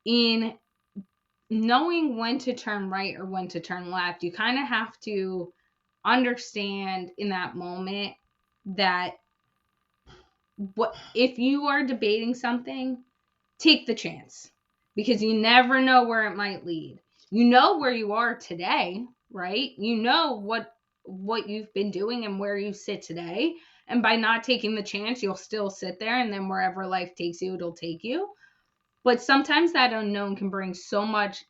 in knowing when to turn right or when to turn left, you kind of have to understand in that moment that if you are debating something, take the chance, because you never know where it might lead. You know where you are today, right? You know what you've been doing and where you sit today. And by not taking the chance, you'll still sit there, and then wherever life takes you, it'll take you. But sometimes that unknown can bring so much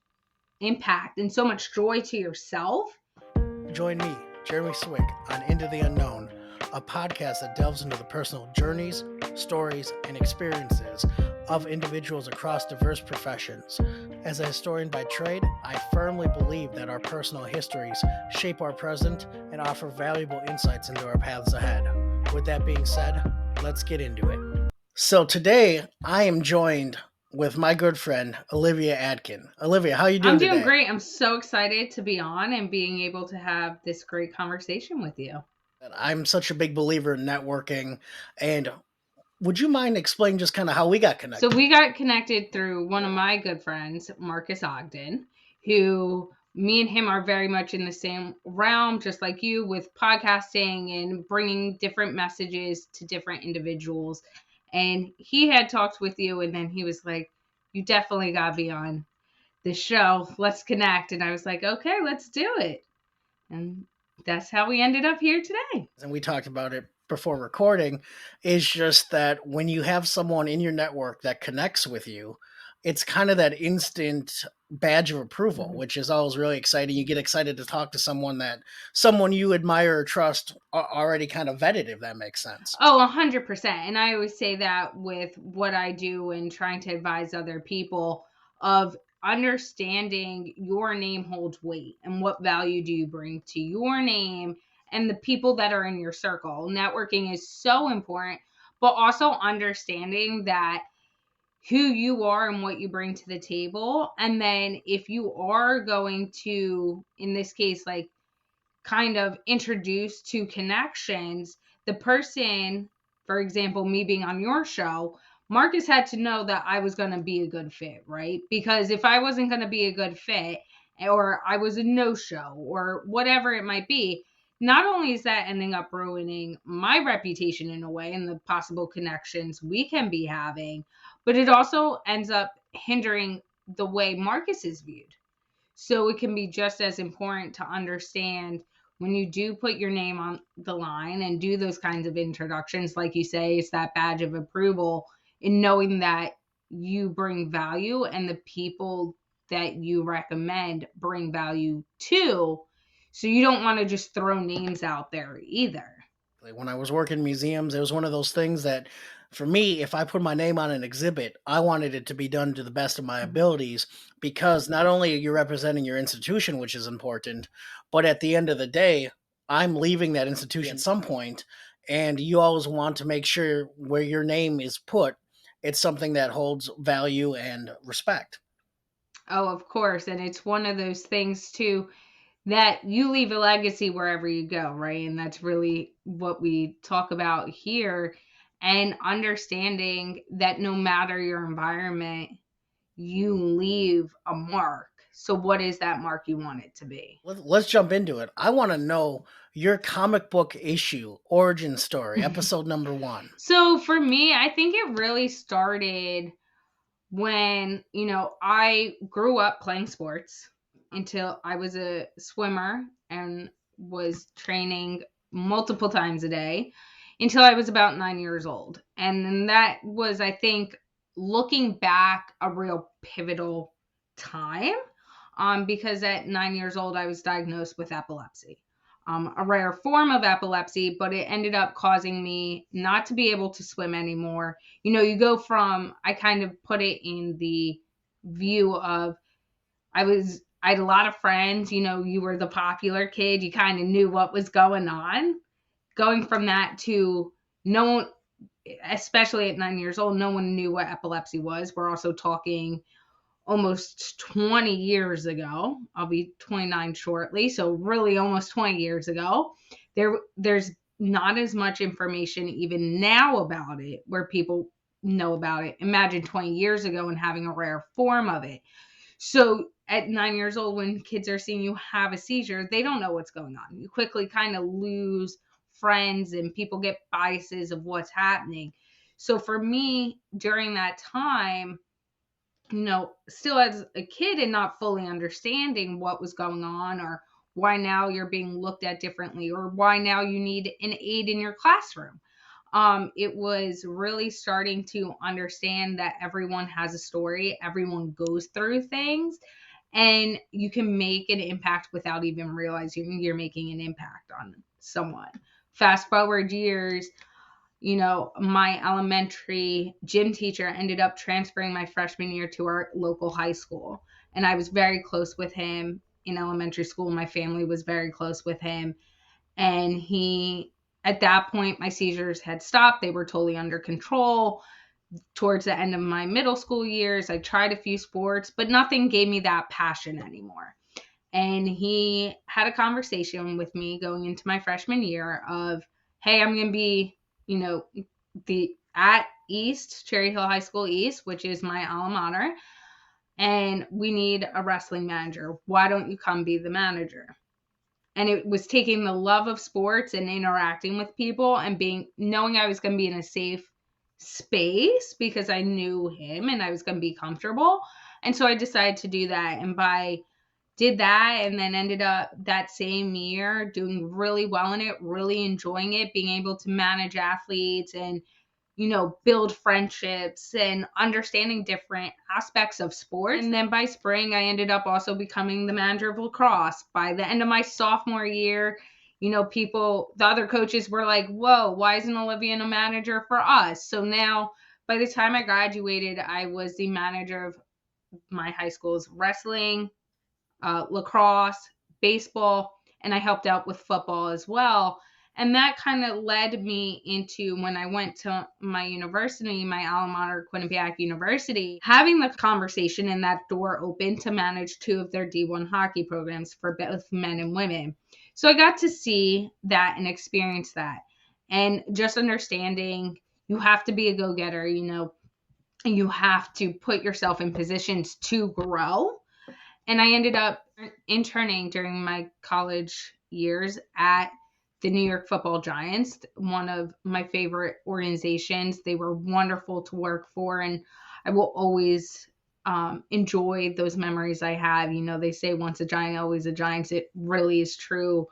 impact and so much joy to yourself. Join me, Jeremy Swick, on Into the Unknown, a podcast that delves into the personal journeys, stories, and experiences of individuals across diverse professions. As a historian by trade, I firmly believe that our personal histories shape our present and offer valuable insights into our paths ahead. With that being said, let's get into it. So today, I am joined with my good friend, Olivia Atkin. Olivia, how are you doing today? I'm doing great. I'm so excited to be on and being able to have this great conversation with you. I'm such a big believer in networking, and would you mind explaining just kind of how we got connected? So we got connected through one of my good friends, Marcus Ogden, who me and him are very much in the same realm, just like you, with podcasting and bringing different messages to different individuals. And he had talked with you, and then he was like, you definitely got to be on the show. Let's connect. And I was like, okay, let's do it. And that's how we ended up here today. And we talked about it before recording, is just that when you have someone in your network that connects with you, it's kind of that instant badge of approval, which is always really exciting. You get excited to talk to someone you admire or trust already kind of vetted, if that makes sense. Oh, 100%. And I always say that with what I do and trying to advise other people of understanding your name holds weight and what value do you bring to your name and the people that are in your circle. Networking is so important, but also understanding that who you are and what you bring to the table. And then if you are going to, in this case, like kind of introduce to connections, the person, for example, me being on your show, Marcus had to know that I was going to be a good fit, right? Because if I wasn't going to be a good fit, or I was a no-show, or whatever it might be, not only is that ending up ruining my reputation in a way and the possible connections we can be having, but it also ends up hindering the way Marcus is viewed. So it can be just as important to understand when you do put your name on the line and do those kinds of introductions, like you say, it's that badge of approval in knowing that you bring value and the people that you recommend bring value too. So you don't want to just throw names out there either. When I was working in museums, it was one of those things that, for me, if I put my name on an exhibit, I wanted it to be done to the best of my abilities, because not only are you representing your institution, which is important, but at the end of the day, I'm leaving that institution at some point, and you always want to make sure where your name is put, it's something that holds value and respect. Oh, of course. And it's one of those things too, that you leave a legacy wherever you go, right? And that's really what we talk about here. And understanding that no matter your environment, you leave a mark. So what is that mark you want it to be? Let's jump into it. I want to know your comic book issue origin story, episode number 1. So for me, I think it really started when, I grew up playing sports until I was a swimmer and was training multiple times a day until I was about 9 years old. And then that was, I think, looking back, a real pivotal time, because at 9 years old, I was diagnosed with epilepsy, a rare form of epilepsy, but it ended up causing me not to be able to swim anymore. You go from, I kind of put it in the view of, I had a lot of friends, you were the popular kid, you kind of knew what was going on. Going from that to no one, especially at 9 years old, no one knew what epilepsy was. We're also talking almost 20 years ago. I'll be 29 shortly, so really almost 20 years ago. There's not as much information even now about it, where people know about it. Imagine 20 years ago and having a rare form of it. So at 9 years old, when kids are seeing you have a seizure, they don't know what's going on. You quickly kind of lose friends and people get biases of what's happening. So for me, during that time, still as a kid and not fully understanding what was going on, or why now you're being looked at differently, or why now you need an aide in your classroom. It was really starting to understand that everyone has a story, everyone goes through things, and you can make an impact without even realizing you're making an impact on someone. Fast forward years, my elementary gym teacher ended up transferring my freshman year to our local high school. And I was very close with him in elementary school. My family was very close with him. And at that point, my seizures had stopped. They were totally under control. Towards the end of my middle school years, I tried a few sports, but nothing gave me that passion anymore. And he had a conversation with me going into my freshman year of, hey, I'm going to be, at East, Cherry Hill High School East, which is my alma mater, and we need a wrestling manager. Why don't you come be the manager? And it was taking the love of sports and interacting with people and knowing I was going to be in a safe space because I knew him and I was going to be comfortable. And so I decided to do that. And did that, and then ended up that same year doing really well in it, really enjoying it, being able to manage athletes and, build friendships and understanding different aspects of sports. And then by spring, I ended up also becoming the manager of lacrosse. By the end of my sophomore year, the other coaches were like, whoa, why isn't Olivia a manager for us? So now by the time I graduated, I was the manager of my high school's wrestling, lacrosse, baseball, and I helped out with football as well. And that kind of led me into, when I went to my university, my alma mater, Quinnipiac University, having the conversation and that door open to manage 2 of their D1 hockey programs for both men and women. So I got to see that and experience that. And just understanding you have to be a go-getter, you have to put yourself in positions to grow. And I ended up interning during my college years at the New York Football Giants, one of my favorite organizations. They were wonderful to work for, and I will always enjoy those memories I have. They say once a Giant, always a Giant. It really is true.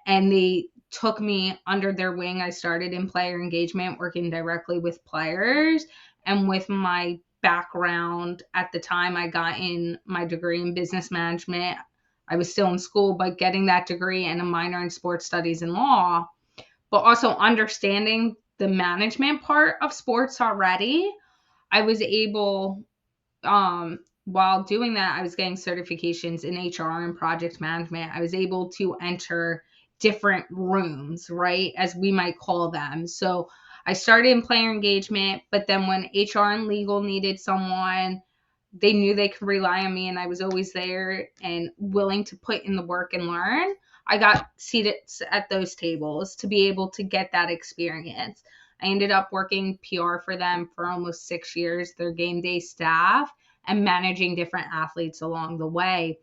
And they took me under their wing. I started in player engagement, working directly with players, and with my background at the time, I got in my degree in business management. I was still in school, but getting that degree and a minor in sports studies and law, but also understanding the management part of sports already, I was able, while doing that, I was getting certifications in HR and project management. I was able to enter different rooms, right, as we might call them. So I started in player engagement, but then when HR and legal needed someone, they knew they could rely on me, and I was always there and willing to put in the work and learn. I got seated at those tables to be able to get that experience. I ended up working PR for them for almost 6 years, their game day staff, and managing different athletes along the way.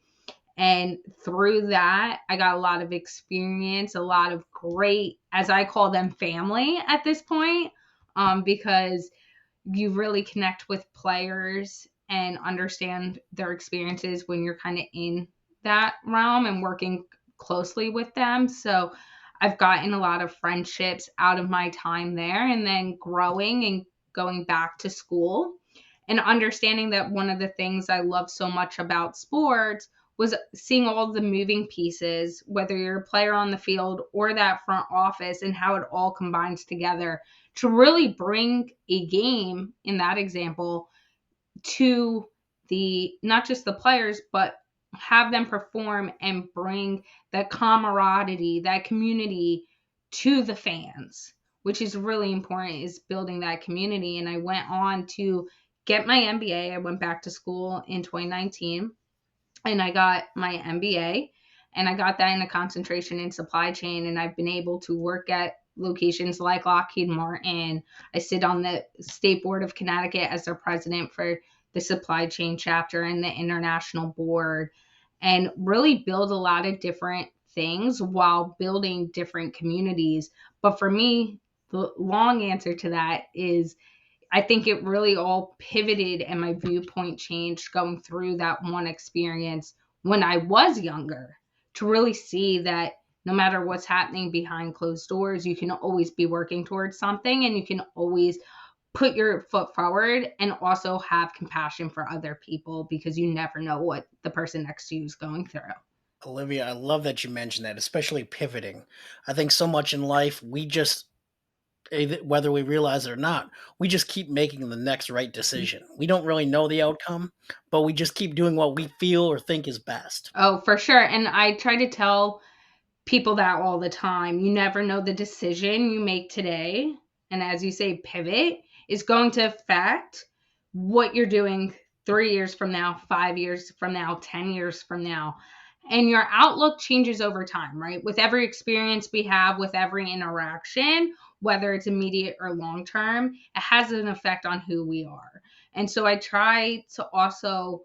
And through that, I got a lot of experience, a lot of great, as I call them, family at this point, because you really connect with players and understand their experiences when you're kind of in that realm and working closely with them. So I've gotten a lot of friendships out of my time there, and then growing and going back to school and understanding that one of the things I love so much about sports was seeing all the moving pieces, whether you're a player on the field or that front office, and how it all combines together to really bring a game, in that example, to not just the players, but have them perform and bring that camaraderie, that community to the fans, which is really important, is building that community. And I went on to get my MBA. I went back to school in 2019 and I got my MBA, and I got that in a concentration in supply chain. And I've been able to work at locations like Lockheed Martin. I sit on the State Board of Connecticut as their president for the supply chain chapter and the international board, and really build a lot of different things while building different communities. But for me, the long answer to that is I think it really all pivoted and my viewpoint changed going through that one experience when I was younger, to really see that no matter what's happening behind closed doors, you can always be working towards something, and you can always put your foot forward and also have compassion for other people, because you never know what the person next to you is going through. Olivia, I love that you mentioned that, especially pivoting. I think so much in life, we just, whether we realize it or not, we just keep making the next right decision. We don't really know the outcome, but we just keep doing what we feel or think is best. Oh, for sure. And I try to tell people that all the time. You never know the decision you make today. And as you say, pivot is going to affect what you're doing 3 years from now, 5 years from now, 10 years from now. And your outlook changes over time, right? With every experience we have, with every interaction, whether it's immediate or long term, it has an effect on who we are. And so I try to also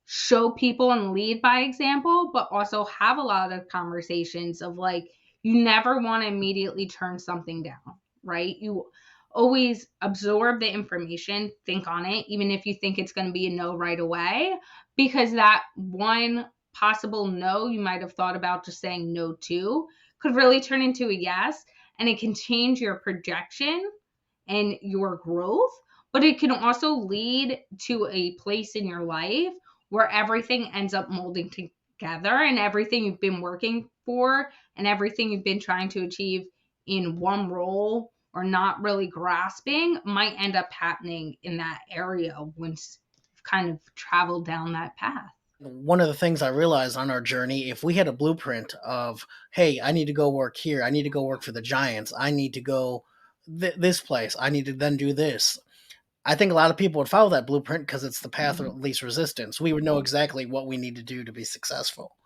show people and lead by example, but also have a lot of conversations of like, you never want to immediately turn something down, right? You always absorb the information, think on it, even if you think it's going to be a no right away, because that one possible no you might have thought about just saying no to could really turn into a yes, and it can change your projection and your growth, but it can also lead to a place in your life where everything ends up molding together, and everything you've been working for and everything you've been trying to achieve in one role or not really grasping might end up happening in that area once you've kind of traveled down that path. One of the things I realized on our journey, if we had a blueprint of, hey, I need to go work here, I need to go work for the Giants, I need to go this place, I need to then do this. I think a lot of people would follow that blueprint because it's the path of least resistance. We would know exactly what we need to do to be successful.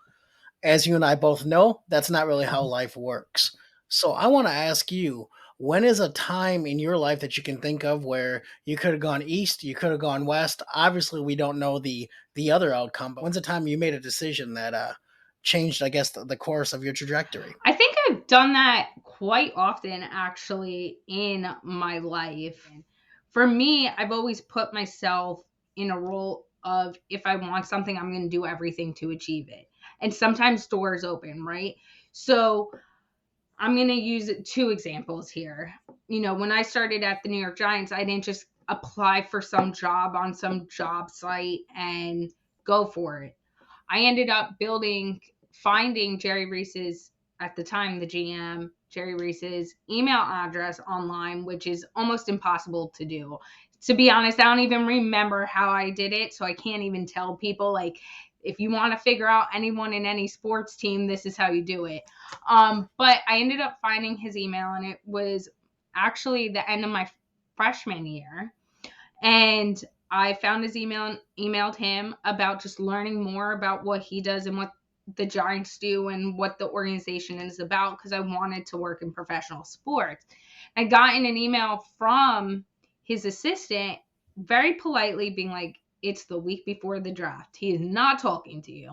As you and I both know, that's not really how life works. So I want to ask you, when is a time in your life that you can think of where you could have gone east, you could have gone west? Obviously, we don't know the other outcome, but when's the time you made a decision that changed, I guess, the course of your trajectory? I think I've done that quite often actually in my life. For me, I've always put myself in a role of, if I want something, I'm going to do everything to achieve it. And sometimes doors open, right? So I'm going to use two examples here. You know, when I started at the New York Giants, I didn't just apply for some job on some job site and go for it. I ended up finding Jerry Reese's, at the time the GM, Jerry Reese's email address online, which is almost impossible to do. To be honest, I don't even remember how I did it, so I can't even tell people, like, if you want to figure out anyone in any sports team, this is how you do it. But I ended up finding his email, and it was actually the end of my freshman year. And I found his email and emailed him about just learning more about what he does and what the Giants do and what the organization is about, because I wanted to work in professional sports. I got in an email from his assistant very politely being like, it's the week before the draft. He is not talking to you.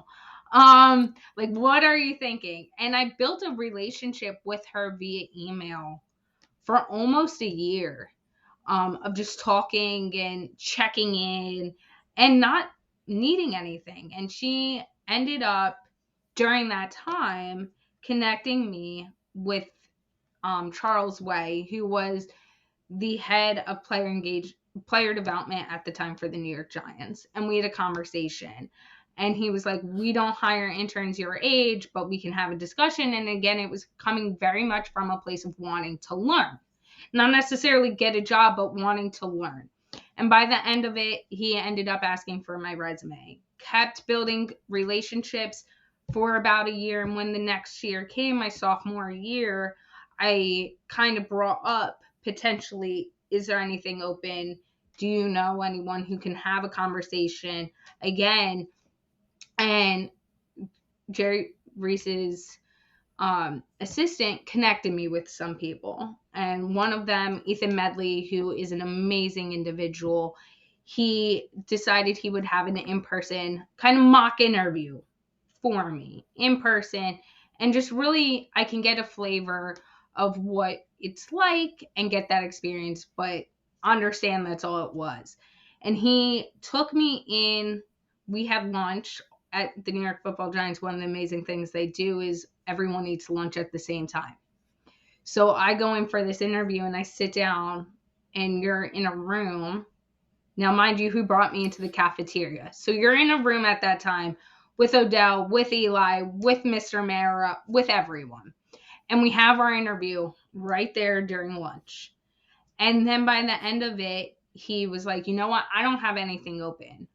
Like, what are you thinking? And I built a relationship with her via email for almost a year, of just talking and checking in and not needing anything. And she ended up, during that time, connecting me with Charles Way, who was the head of player development at the time for the New York Giants. And we had a conversation. And he was like, we don't hire interns your age, but we can have a discussion. And again, it was coming very much from a place of wanting to learn. Not necessarily get a job, but wanting to learn. And by the end of it, he ended up asking for my resume. Kept building relationships for about a year. And when the next year came, my sophomore year, I kind of brought up, potentially, is there anything open? Do you know anyone who can have a conversation again? And Jerry Reese's assistant connected me with some people. And one of them, Ethan Medley, who is an amazing individual, he decided he would have an in-person kind of mock interview for me in person. And just really, I can get a flavor of what it's like and get that experience, but understand that's all it was. And he took me in, we had lunch at the New York Football Giants. One of the amazing things they do is everyone eats lunch at the same time. So I go in for this interview and I sit down and you're in a room. Now, mind you, who brought me into the cafeteria? So you're in a room at that time with Odell, with Eli, with Mr. Mara, with everyone. And we have our interview right there during lunch. And then by the end of it, he was like, you know what? I don't have anything open.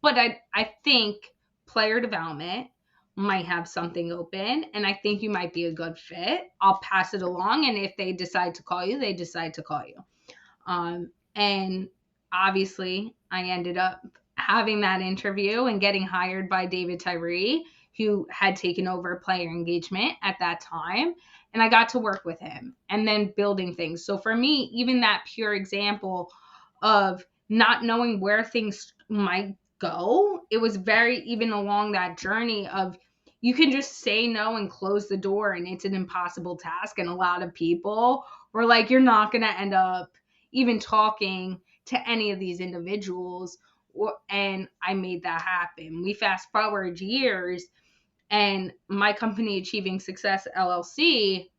But I think player development might have something open, and I think you might be a good fit. I'll pass it along, and if they decide to call you, they decide to call you. And obviously, I ended up having that interview and getting hired by David Tyree, who had taken over player engagement at that time. And I got to work with him and then building things. So for me, even that pure example of not knowing where things might go, it was very even along that journey of you can just say no and close the door, and it's an impossible task. And a lot of people were like, you're not going to end up even talking to any of these individuals. And I made that happen. We fast forward years, and my company, Achieving Success LLC,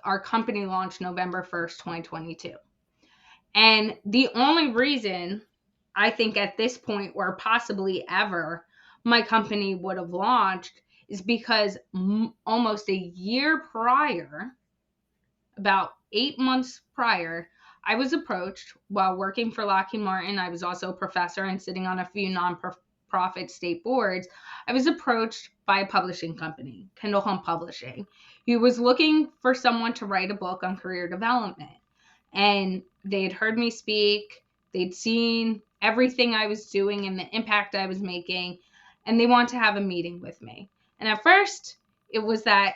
our company launched November 1st, 2022. And the only reason I think at this point, or possibly ever, my company would have launched is because almost a year prior, about 8 months prior, I was approached while working for Lockheed Martin. I was also a professor and sitting on a few nonprofit state boards. I was approached by a publishing company, Kindle Home Publishing, who was looking for someone to write a book on career development. And they had heard me speak. They'd seen everything I was doing and the impact I was making, and they wanted to have a meeting with me. And at first, it was that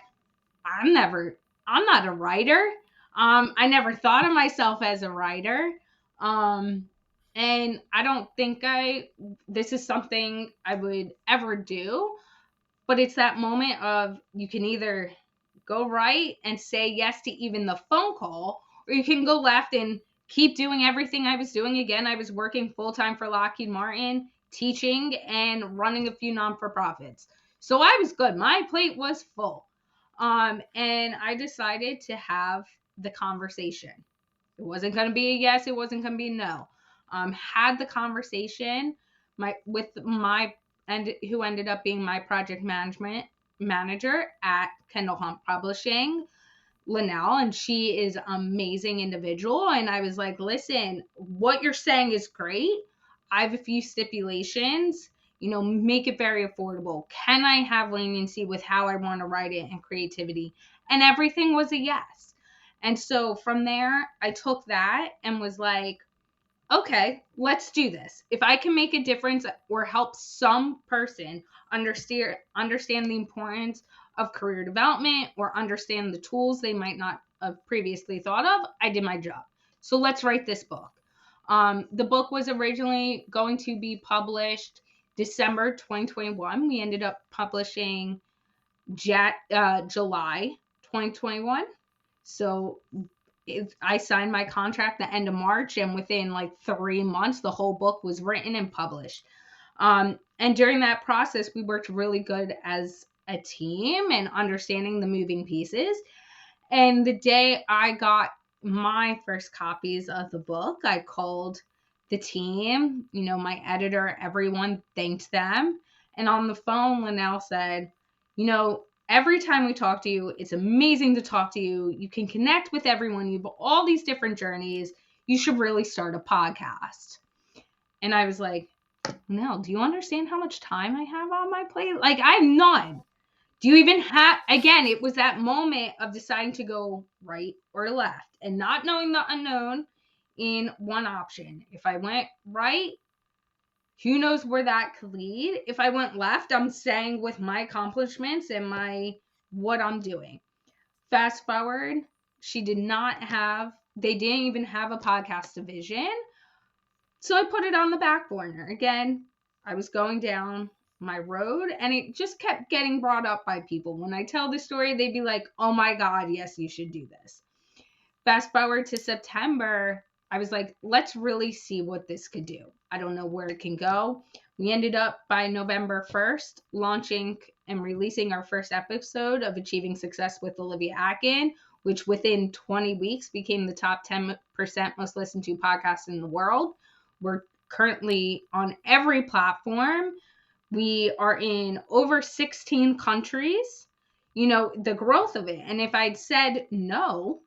I'm not a writer. I never thought of myself as a writer. And I don't think this is something I would ever do, but it's that moment of you can either go right and say yes to even the phone call, or you can go left and keep doing everything I was doing. Again, I was working full-time for Lockheed Martin, teaching and running a few non-for-profits. So I was good. My plate was full. And I decided to have the conversation. It wasn't going to be a yes. It wasn't going to be a no. Had the conversation who ended up being my project management manager at Kindle Home Publishing, Linnell, and she is an amazing individual. And I was like, listen, what you're saying is great. I have a few stipulations. Make it very affordable. Can I have leniency with how I want to write it and creativity? And everything was a yes. And so from there, I took that and was like, okay, let's do this. If I can make a difference or help some person understand the importance of career development or understand the tools they might not have previously thought of, I did my job. So let's write this book. The book was originally going to be published December 2021. We ended up publishing July 2021. So I signed my contract the end of March, and within like 3 months, the whole book was written and published. And during that process, we worked really good as a team and understanding the moving pieces. And the day I got my first copies of the book, I called the team, my editor, everyone, thanked them. And on the phone, Linnell said, every time we talk to you, it's amazing to talk to you. You can connect with everyone. You have all these different journeys. You should really start a podcast. And I was like, no, do you understand how much time I have on my plate? Like, I have none. Do you even have, again, it was that moment of deciding to go right or left and not knowing the unknown in one option. If I went right, who knows where that could lead. If I went left, I'm staying with my accomplishments and what I'm doing. Fast forward, they didn't even have a podcast division. So I put it on the back burner. Again, I was going down my road and it just kept getting brought up by people. When I tell the story, they'd be like, oh my God, yes, you should do this. Fast forward to September, I was like, let's really see what this could do. I don't know where it can go. We ended up by November 1st launching and releasing our first episode of Achieving Success with Olivia Atkin, which within 20 weeks became the top 10% most listened to podcast in the world. We're currently on every platform. We are in over 16 countries. The growth of it. And if I'd said no,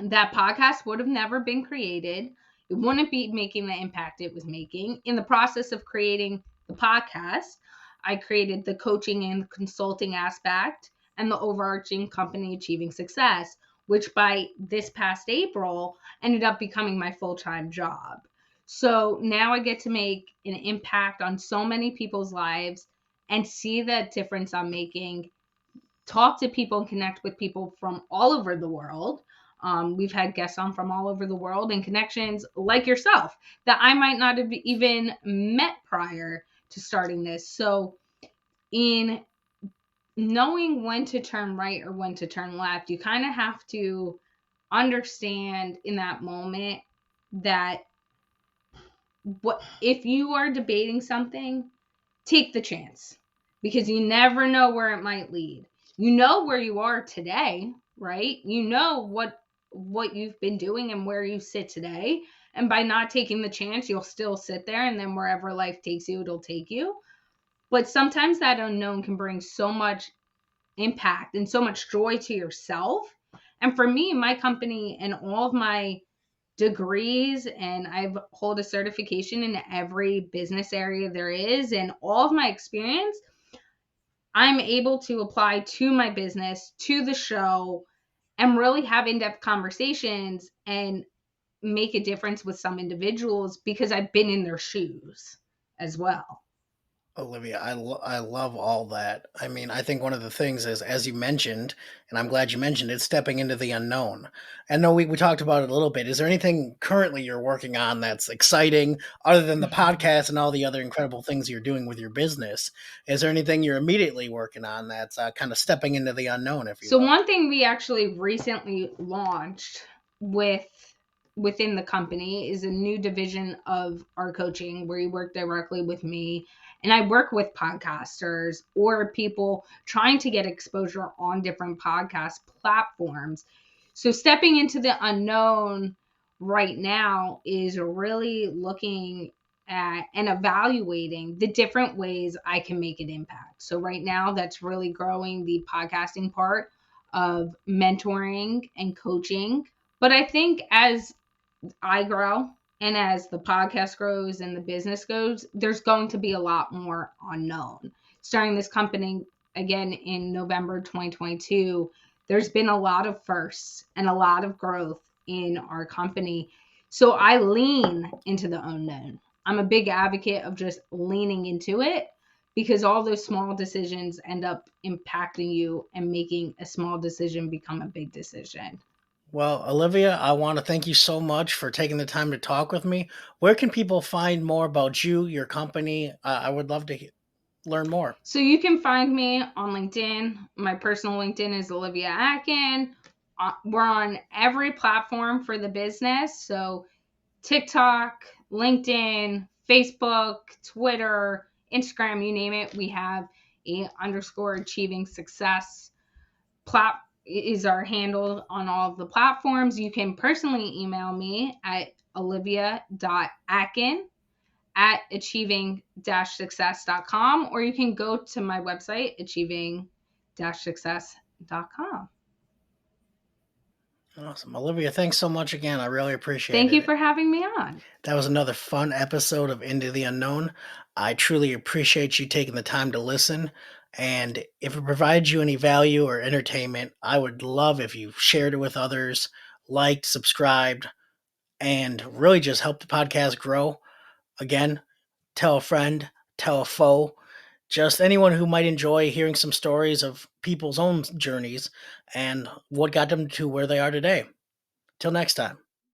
that podcast would have never been created. It wouldn't be making the impact it was making. In the process of creating the podcast, I created the coaching and consulting aspect and the overarching company Achieving Success, which by this past April ended up becoming my full-time job. So now I get to make an impact on so many people's lives and see the difference I'm making, talk to people and connect with people from all over the world. We've had guests on from all over the world and connections like yourself that I might not have even met prior to starting this. So in knowing when to turn right or when to turn left, you kind of have to understand in that moment that if you are debating something, take the chance, because you never know where it might lead. You know where you are today, right? You know what you've been doing and where you sit today. And by not taking the chance, you'll still sit there, and then wherever life takes you, it'll take you. But sometimes that unknown can bring so much impact and so much joy to yourself. And for me, my company and all of my degrees, and I hold a certification in every business area there is, and all of my experience I'm able to apply to my business, to the show, and really have in-depth conversations and make a difference with some individuals because I've been in their shoes as well. Olivia, I love all that. I mean, I think one of the things is, as you mentioned, and I'm glad you mentioned it, stepping into the unknown. I know we talked about it a little bit. Is there anything currently you're working on that's exciting other than the podcast and all the other incredible things you're doing with your business? Is there anything you're immediately working on that's kind of stepping into the unknown, if you So will? one thing we actually recently launched within the company is a new division of our coaching where you work directly with me, and I work with podcasters or people trying to get exposure on different podcast platforms. So stepping into the unknown right now is really looking at and evaluating the different ways I can make an impact. So right now that's really growing the podcasting part of mentoring and coaching. But I think as I grow and as the podcast grows and the business goes, there's going to be a lot more unknown. Starting this company again in November 2022, there's been a lot of firsts and a lot of growth in our company. So I lean into the unknown. I'm a big advocate of just leaning into it because all those small decisions end up impacting you and making a small decision become a big decision. Well, Olivia, I want to thank you so much for taking the time to talk with me. Where can people find more about you, your company? I would love to learn more. So you can find me on LinkedIn. My personal LinkedIn is Olivia Atkin. We're on every platform for the business. So TikTok, LinkedIn, Facebook, Twitter, Instagram, you name it. We have a _ achieving success is our handle on all of the platforms. You can personally email me at olivia.atkin@achieving-success.com, or you can go to my website, achieving-success.com. Awesome. Olivia, thanks so much again. I really appreciate Thank you it. for having me on. That was another fun episode of Into the Unknown. I truly appreciate you taking the time to listen. And if it provides you any value or entertainment, I would love if you shared it with others, liked, subscribed, and really just help the podcast grow. Again, tell a friend, tell a foe, just anyone who might enjoy hearing some stories of people's own journeys and what got them to where they are today. Till next time.